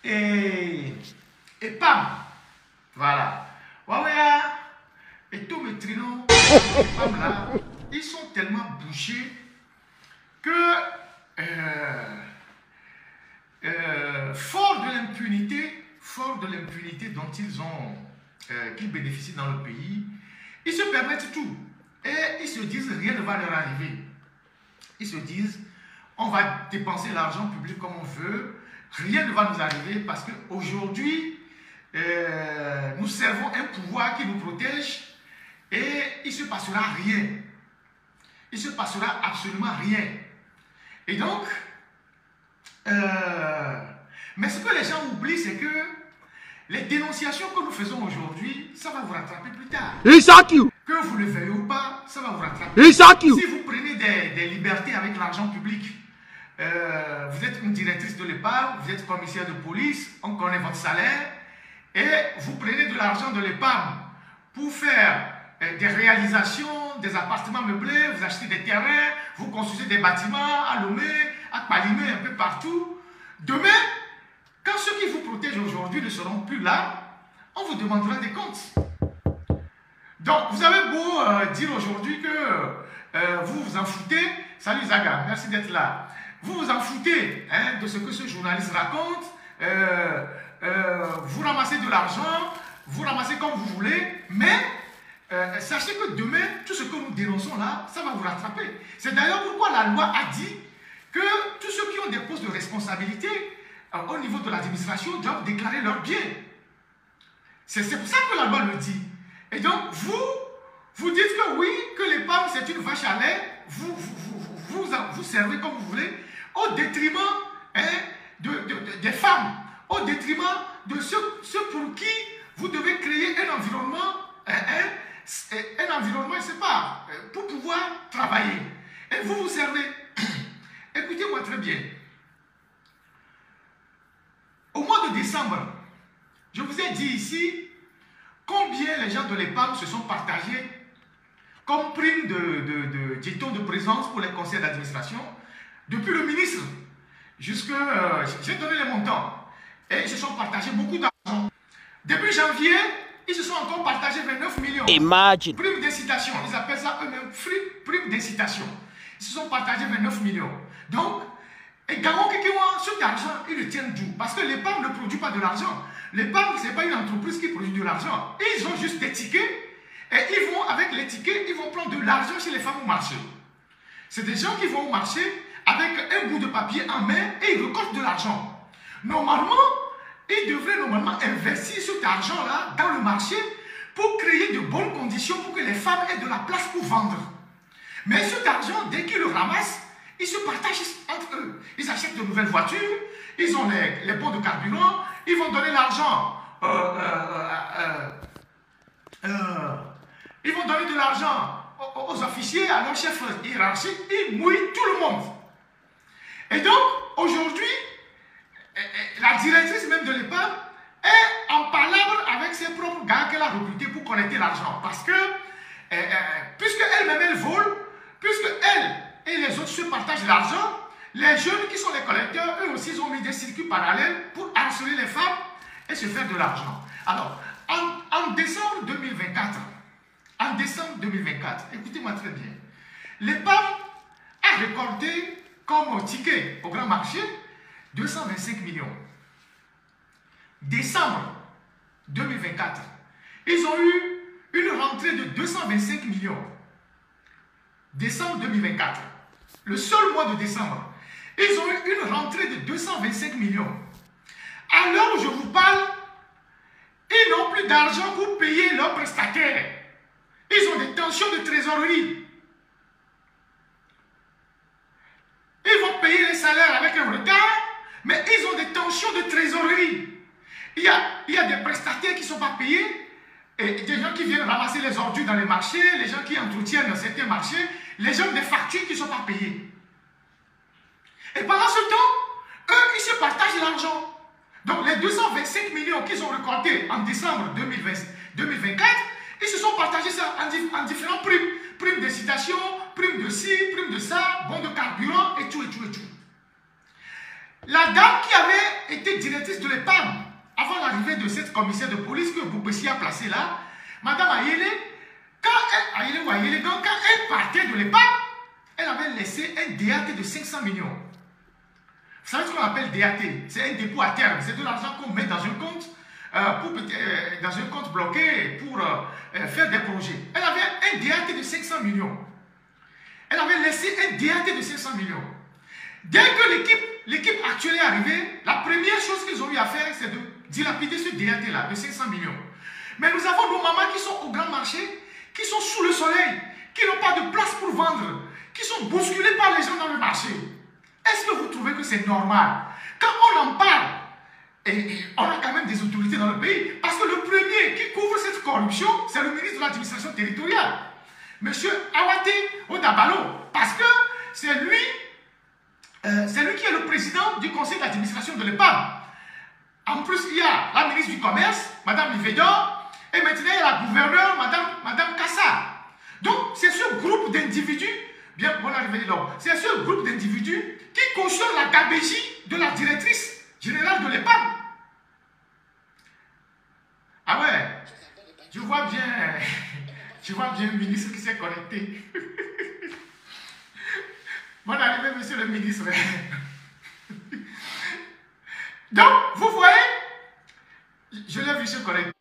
et, et PAM. Voilà. Wawaya et tous mes trinos, et PAM là, ils sont tellement bouchés que fort de l'impunité dont qu'ils bénéficient dans le pays, ils se permettent tout. Et ils se disent rien ne va leur arriver. Ils se disent on va dépenser l'argent public comme on veut, rien ne va nous arriver parce qu'aujourd'hui, nous servons un pouvoir qui nous protège et il ne se passera rien. Il ne se passera absolument rien. Et donc, mais ce que les gens oublient, c'est que les dénonciations que nous faisons aujourd'hui, ça va vous rattraper plus tard. Que vous le veuillez ou pas, ça va vous rattraper. Si vous prenez des libertés avec l'argent public, vous êtes une directrice de l'épargne, vous êtes commissaire de police, on connaît votre salaire, et vous prenez de l'argent de l'épargne pour faire des réalisations, des appartements meublés, vous achetez des terrains, vous construisez des bâtiments à Lomé, à Palimé, un peu partout. Demain, quand ceux qui vous protègent aujourd'hui ne seront plus là, on vous demandera des comptes. Donc, vous avez beau dire aujourd'hui que vous vous en foutez. Salut Zaga, merci d'être là. Vous vous en foutez de ce que ce journaliste raconte. Vous ramassez de l'argent, vous ramassez comme vous voulez, mais sachez que demain, tout ce que nous dénonçons là, ça va vous rattraper. C'est d'ailleurs pourquoi la loi a dit que tous ceux qui ont des postes de responsabilité au niveau de l'administration doivent déclarer leurs biens. C'est pour ça que la loi le dit. Et donc, vous dites que oui, que l'épargne c'est une vache à lait, vous servez comme vous voulez, au détriment des femmes, au détriment de ceux pour qui vous devez créer un environnement, je ne sais pas, pour pouvoir travailler. Et vous servez. Écoutez-moi très bien. Au mois de décembre, je vous ai dit ici combien les gens de l'épargne se sont partagés comme prime de jetons de présence pour les conseils d'administration, depuis le ministre jusqu'à... j'ai donné les montants. Et ils se sont partagés beaucoup d'argent. Début janvier, ils se sont encore partagés 29 millions. Imagine. Prime d'incitation, ils appellent ça eux-mêmes prime d'incitation. Ils se sont partagés 29 millions. Donc, et Garo Kekewa, cet argent, ils le tiennent d'où? Parce que l'épargne ne produit pas de l'argent. L'épargne, ce n'est pas une entreprise qui produit de l'argent. Ils ont juste des tickets et ils vont, avec les tickets, ils vont prendre de l'argent chez les femmes au marché. C'est des gens qui vont au marché avec un bout de papier en main et ils récoltent de l'argent. Normalement, ils devraient normalement investir cet argent-là dans le marché pour créer de bonnes conditions pour que les femmes aient de la place pour vendre. Mais cet argent, dès qu'ils le ramassent, ils se partagent entre eux. Ils achètent de nouvelles voitures, ils ont les bons de carburant, ils vont donner l'argent. Ils vont donner de l'argent aux officiers, à leurs chefs hiérarchiques, ils mouillent tout le monde. Et donc, aujourd'hui, la directrice même de l'épargne est en palabre avec ses propres gars qu'elle a recrutés pour collecter l'argent. Parce que, puisque elle-même elle vole, puisque elle et les autres se partagent l'argent, les jeunes qui sont les collecteurs, eux aussi, ils ont mis des circuits parallèles pour harceler les femmes et se faire de l'argent. Alors, en décembre 2024, écoutez-moi très bien, l'épargne a récolté comme ticket au grand marché 225 millions. Décembre 2024, ils ont eu une rentrée de 225 millions. Décembre 2024, le seul mois de décembre, ils ont eu une rentrée de 225 millions. À l'heure où je vous parle, ils n'ont plus d'argent pour payer leurs prestataires. Ils ont des tensions de trésorerie. Ils vont payer les salaires avec un retard, mais ils ont des tensions de trésorerie. Il y a des prestataires qui ne sont pas payés, et des gens qui viennent ramasser les ordures dans les marchés, les gens qui entretiennent certains marchés, les gens des factures qui ne sont pas payées. Et pendant ce temps, eux, ils se partagent l'argent. Donc les 225 millions qu'ils ont récoltés en décembre 2024, ils se sont partagés ça en différents primes. Primes d'incitation, primes de ci, primes de ça, bons de carburant et tout, et tout, et tout. La dame qui avait été directrice de l'EPAM, avant l'arrivée de cette commissaire de police que Boubessi a placée là, Madame Ayele, quand elle partait de l'EPAM, elle avait laissé un DAT de 500 millions. Vous savez ce qu'on appelle DAT? C'est un dépôt à terme. C'est de l'argent qu'on met dans un compte, dans un compte bloqué pour faire des projets. Elle avait un DAT de 500 millions. Elle avait laissé un DAT de 500 millions. Dès que l'équipe actuelle est arrivée, la première chose qu'ils ont eu à faire, c'est de dilapider ce DAT-là de 500 millions. Mais nous avons nos mamans qui sont au grand marché, qui sont sous le soleil, qui n'ont pas de place pour vendre, qui sont bousculées par les gens dans le marché. Est-ce que vous trouvez que c'est normal? Quand on en parle, et on a quand même des autorités dans le pays, parce que le premier qui couvre cette corruption, c'est le ministre de l'administration territoriale, M. Awate Odabalo, parce que c'est lui qui est le président du conseil d'administration de l'EPAM. En plus, il y a la ministre du Commerce, Mme Livedor, et maintenant il y a la gouverneure, Mme Kassa. Donc, c'est ce groupe d'individus, bien, bon, c'est ce groupe d'individus qui cautionne la gabégie de la directrice générale de l'EPAM. Ah ouais, je vois bien le ministre qui s'est connecté. Bonne arrivée, monsieur le ministre. Donc, vous voyez, je l'ai vu se connecter.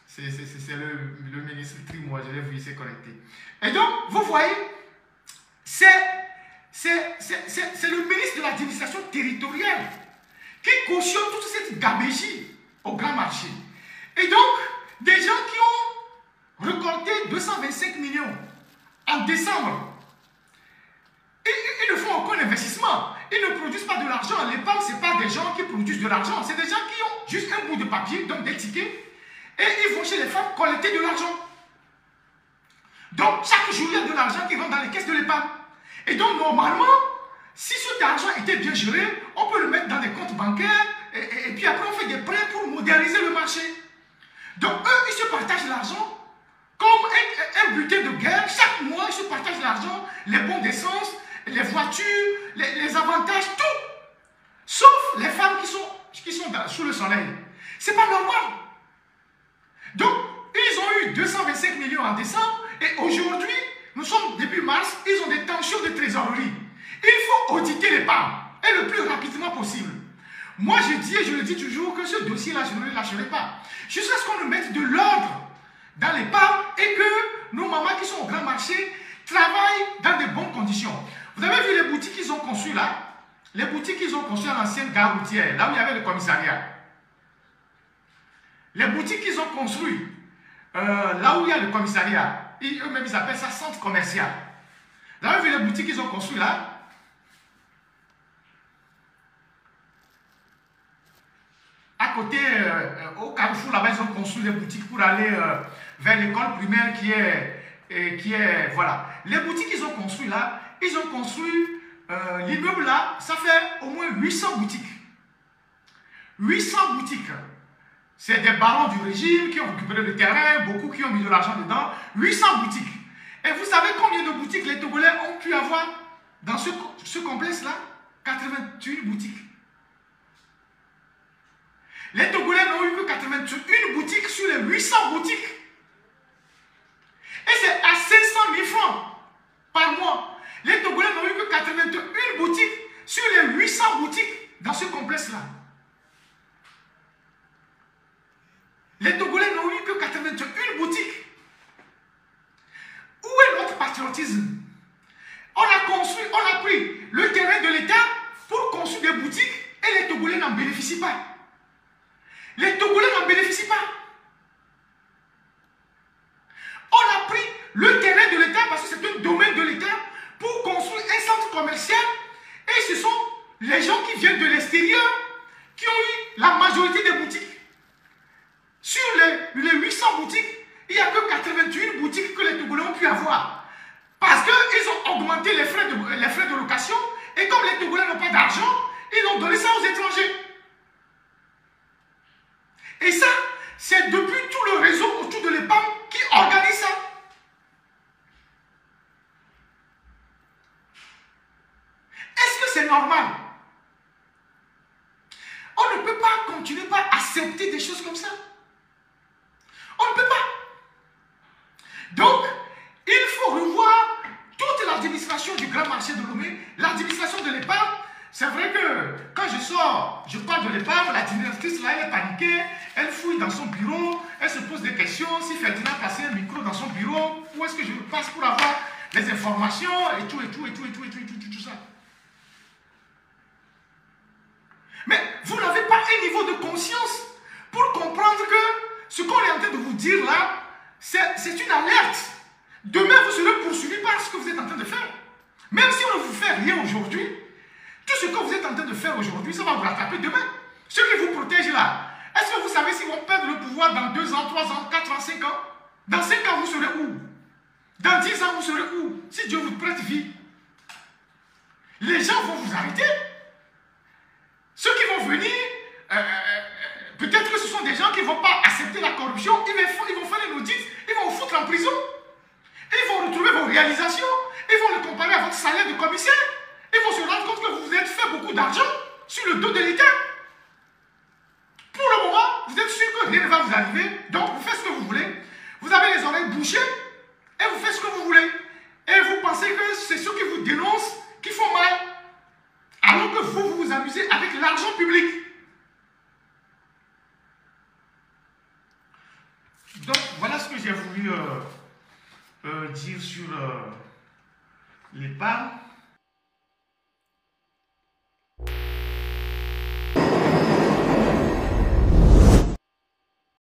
C'est le ministre Trimois, je l'ai vu se connecter. Et donc, vous voyez, c'est le ministre de l'administration territoriale qui cautionne toute cette gabégie au grand marché. Et donc, des gens qui ont récolté 225 millions en décembre, ils ne font aucun investissement. Ils ne produisent pas de l'argent. L'EPAM, ce n'est pas des gens qui produisent de l'argent. C'est des gens qui ont juste un bout de papier, donc des tickets, et ils vont chez les femmes collecter de l'argent. Donc, chaque jour, il y a de l'argent qui rentre dans les caisses de l'EPAM. Et donc, normalement, si cet argent était bien géré, on peut le mettre dans des comptes bancaires, et puis après, on fait des prêts pour moderniser le marché. Donc, eux, ils se partagent l'argent comme un butin de guerre. Chaque mois, ils se partagent l'argent, les bons d'essence, les voitures, les avantages, tout. Sauf les femmes qui sont sous le soleil. C'est pas normal. Donc, ils ont eu 225 millions en décembre et aujourd'hui, nous sommes début mars, ils ont des tensions de trésorerie. Il faut auditer les parts et le plus rapidement possible. Moi, je dis et je le dis toujours que ce dossier-là, je ne le lâcherai pas. Jusqu'à ce qu'on nous mette de l'ordre dans les parts et que nos mamans qui sont au grand marché travaillent dans de bonnes conditions. Vous avez vu les boutiques qu'ils ont conçues là? Les boutiques qu'ils ont conçues à l'ancienne gare routière, là où il y avait le commissariat. Les boutiques qu'ils ont construites, là où il y a le commissariat, eux-mêmes ils appellent ça centre commercial. Vous avez vu les boutiques qu'ils ont construites là? À côté, au Carrefour, là-bas, ils ont construit des boutiques pour aller vers l'école primaire qui est, voilà. Les boutiques qu'ils ont construites là, ils ont construit l'immeuble là, ça fait au moins 800 boutiques. 800 boutiques. C'est des barons du régime qui ont récupéré le terrain, beaucoup qui ont mis de l'argent dedans. 800 boutiques. Et vous savez combien de boutiques les Togolais ont pu avoir dans ce complexe-là? 81 boutiques. Les Togolais n'ont eu que 81 boutiques sur les 800 boutiques. Et c'est à 500 000 francs par mois. Les Togolais n'ont eu que 81 boutiques sur les 800 boutiques dans ce complexe-là. Les Togolais n'ont eu que 81 boutiques. Où est notre patriotisme? On a pris le terrain de l'État pour construire des boutiques et les Togolais n'en bénéficient pas. Les Togolais n'en bénéficient pas. On a pris le terrain de l'État parce que c'est un domaine de l'État pour construire un centre commercial et ce sont les gens qui viennent de l'extérieur qui ont eu la majorité des boutiques. Sur les 800 boutiques, il n'y a que 81 boutiques que les Togolais ont pu avoir. Parce qu'ils ont augmenté les frais de location et comme les Togolais n'ont pas d'argent, ils ont donné ça aux étrangers. Et ça, c'est depuis tout le réseau autour de l'EPAM qui organise ça. Est-ce que c'est normal? pas continuer par accepter des choses comme ça. On ne peut pas. Donc, il faut revoir toute l'administration du grand marché de Lomé, l'administration de l'épargne. C'est vrai que quand je sors, je parle de l'épargne, la directrice là, elle est paniquée, elle fouille dans son bureau, elle se pose des questions. Si Ferdinand passait un micro dans son bureau, où est-ce que je passe pour avoir les informations et tout, tout ça. Mais vous n'avez pas un niveau de conscience pour comprendre que ce qu'on est en train de vous dire là, c'est une alerte. Demain, vous serez poursuivi par ce que vous êtes en train de faire. Même si on ne vous fait rien aujourd'hui, tout ce que vous êtes en train de faire aujourd'hui, ça va vous rattraper demain. Ceux qui vous protègent là, est-ce que vous savez s'ils vont perdre le pouvoir dans 2 ans, 3 ans, 4 ans, 5 ans? Dans 5 ans, vous serez où? Dans 10 ans, vous serez où? Si Dieu vous prête vie. Les gens vont vous arrêter. Ceux qui vont venir, peut-être que ce sont des gens qui ne vont pas accepter la corruption, ils vont faire une audit, ils vont vous foutre en prison. Ils vont retrouver vos réalisations, ils vont le comparer à votre salaire de commissaire. Ils vont se rendre compte que vous vous êtes fait beaucoup d'argent sur le dos de l'État. Pour le moment, vous êtes sûr que rien ne va vous arriver, donc vous faites ce que vous voulez. Vous avez les oreilles bouchées et vous faites ce que vous voulez. Et vous pensez que c'est ceux qui vous dénoncent qui font mal. Alors que vous vous amusez avec l'argent public. Donc, voilà ce que j'ai voulu dire sur l'épargne.